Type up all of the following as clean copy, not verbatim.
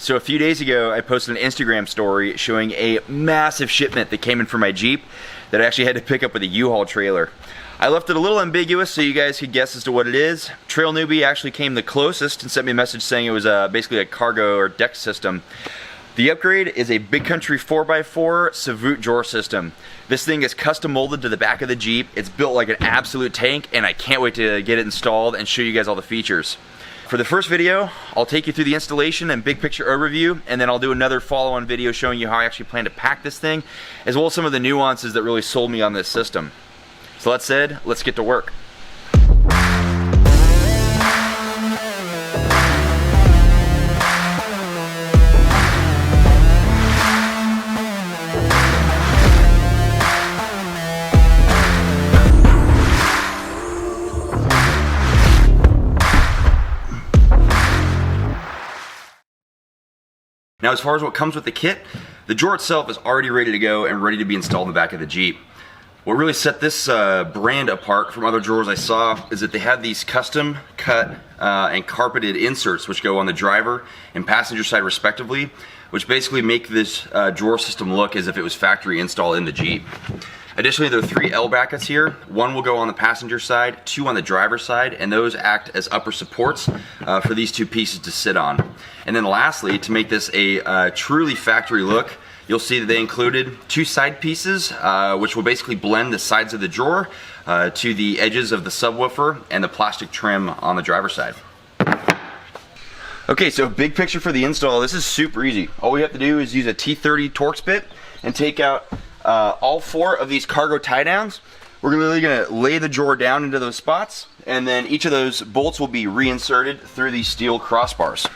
So a few days ago, I posted an Instagram story showing a massive shipment that came in for my Jeep that I actually had to pick up with a U-Haul trailer. I left it a little ambiguous so you guys could guess as to what it is. Trail Newbie actually came the closest and sent me a message saying it was basically a cargo or deck system. The upgrade is a BigCountry4x4 SAVUTE drawer system. This thing is custom molded to the back of the Jeep. It's built like an absolute tank, and I can't wait to get it installed and show you guys all the features. For the first video, I'll take you through the installation and big picture overview, and then I'll do another follow-on video showing you how I actually plan to pack this thing, as well as some of the nuances that really sold me on this system. So that said, let's get to work. Now, as far as what comes with the kit, the drawer itself is already ready to go and ready to be installed in the back of the Jeep. What really set this brand apart from other drawers I saw is that they have these custom cut and carpeted inserts which go on the driver and passenger side respectively, which basically make this drawer system look as if it was factory installed in the Jeep. Additionally, there are 3 L brackets here. 1 will go on the passenger side, 2 on the driver's side, and those act as upper supports for these 2 pieces to sit on. And then lastly, to make this a truly factory look, you'll see that they included 2 side pieces, which will basically blend the sides of the drawer to the edges of the subwoofer and the plastic trim on the driver's side. Okay, so big picture for the install. This is super easy. All we have to do is use a T30 Torx bit and take out all 4 of these cargo tie downs. We're really gonna lay the drawer down into those spots, and then each of those bolts will be reinserted through these steel crossbars.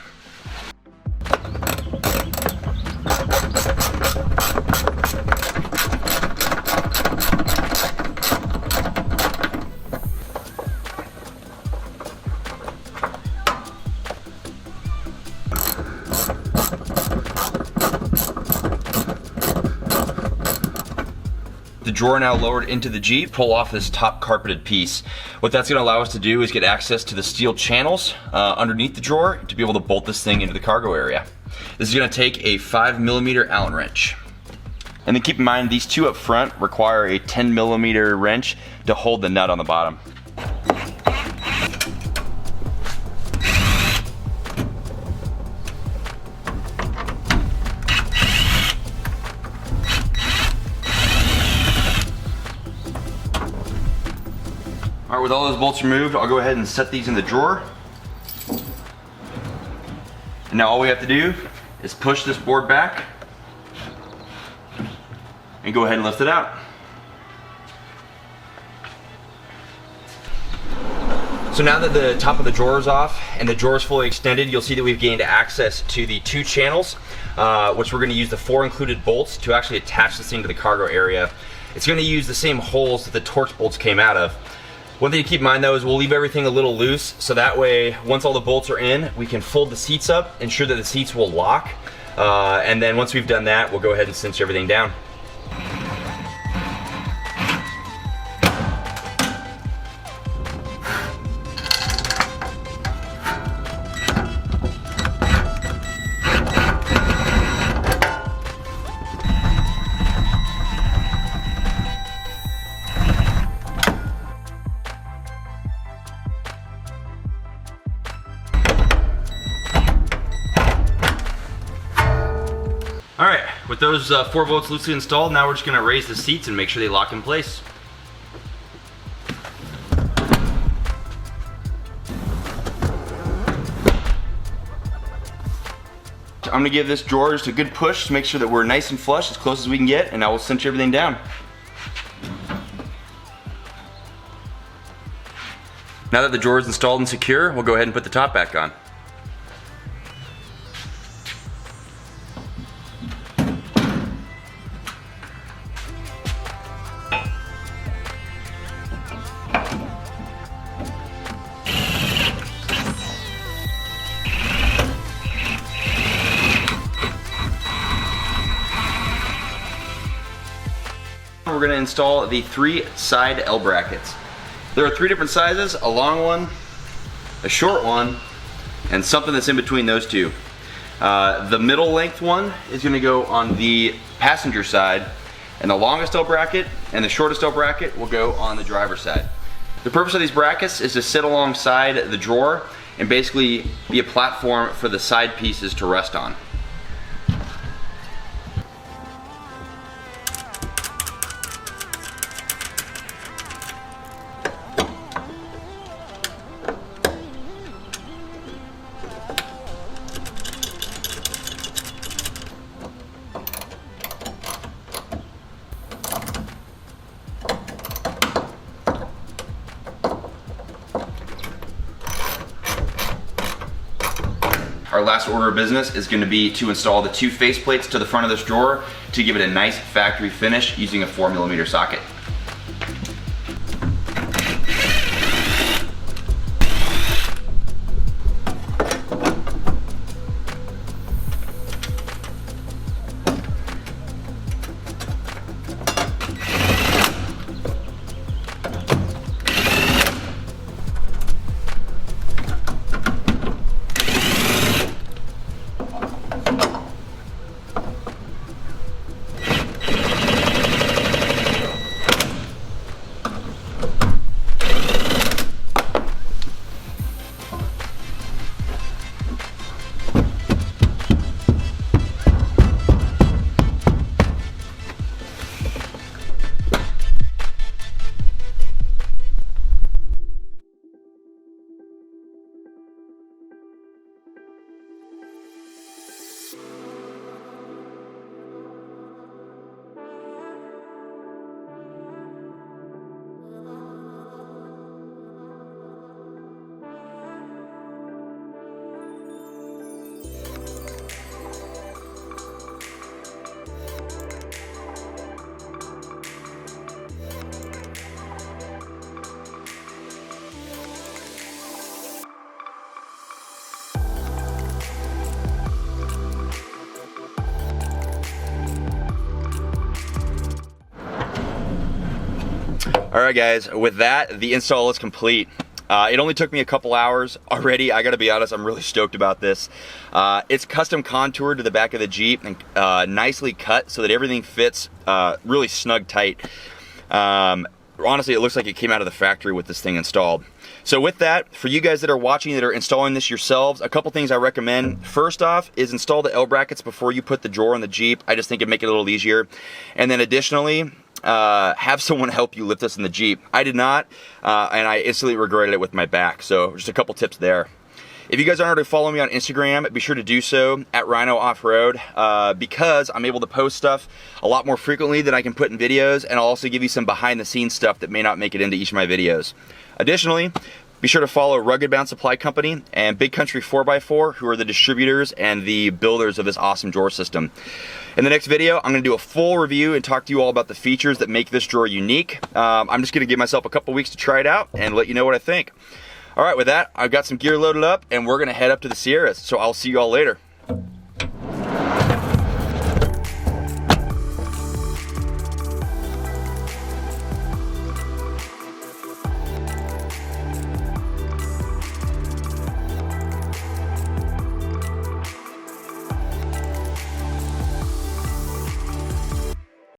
The drawer now lowered into the Jeep, pull off this top carpeted piece. What that's going to allow us to do is get access to the steel channels underneath the drawer to be able to bolt this thing into the cargo area. This is going to take a 5mm Allen wrench. And then keep in mind these 2 up front require a 10mm wrench to hold the nut on the bottom. Alright, with all those bolts removed, I'll go ahead and set these in the drawer. And now all we have to do is push this board back and go ahead and lift it out. So now that the top of the drawer is off and the drawer is fully extended, you'll see that we've gained access to the 2 channels, which we're going to use the 4 included bolts to actually attach this thing to the cargo area. It's going to use the same holes that the Torx bolts came out of. One thing to keep in mind though is we'll leave everything a little loose, so that way once all the bolts are in, we can fold the seats up, ensure that the seats will lock, and then once we've done that, we'll go ahead and cinch everything down. Alright, with those 4 bolts loosely installed, now we're just going to raise the seats and make sure they lock in place. I'm going to give this drawer just a good push to make sure that we're nice and flush as close as we can get, and I will cinch everything down. Now that the drawer is installed and secure, we'll go ahead and put the top back on. We're going to install the 3 side L brackets. There are 3 different sizes, a long one, a short one, and something that's in between those 2. The middle length one is going to go on the passenger side, and the longest L bracket and the shortest L bracket will go on the driver's side. The purpose of these brackets is to sit alongside the drawer and basically be a platform for the side pieces to rest on. Our last order of business is going to be to install the 2 faceplates to the front of this drawer to give it a nice factory finish using a 4mm socket. Alright guys, with that, the install is complete. It only took me a couple hours already. I gotta be honest, I'm really stoked about this. It's custom contoured to the back of the Jeep and nicely cut so that everything fits really snug tight. Honestly, it looks like it came out of the factory with this thing installed. So with that, for you guys that are watching that are installing this yourselves, a couple things I recommend. First off is install the L brackets before you put the drawer on the Jeep. I just think it'd make it a little easier. And then additionally, have someone help you lift this in the Jeep. I did not, and I instantly regretted it with my back. So just a couple tips there. If you guys aren't already following me on Instagram, be sure to do so at Rhino Off-Road, because I'm able to post stuff a lot more frequently than I can put in videos, and I'll also give you some behind the scenes stuff that may not make it into each of my videos. Additionally, be sure to follow Rugged Bound Supply Company and BigCountry4x4, who are the distributors and the builders of this awesome drawer system. In the next video, I'm going to do a full review and talk to you all about the features that make this drawer unique. I'm just going to give myself a couple weeks to try it out and let you know what I think. All right, with that, I've got some gear loaded up and we're going to head up to the Sierras, so I'll see you all later.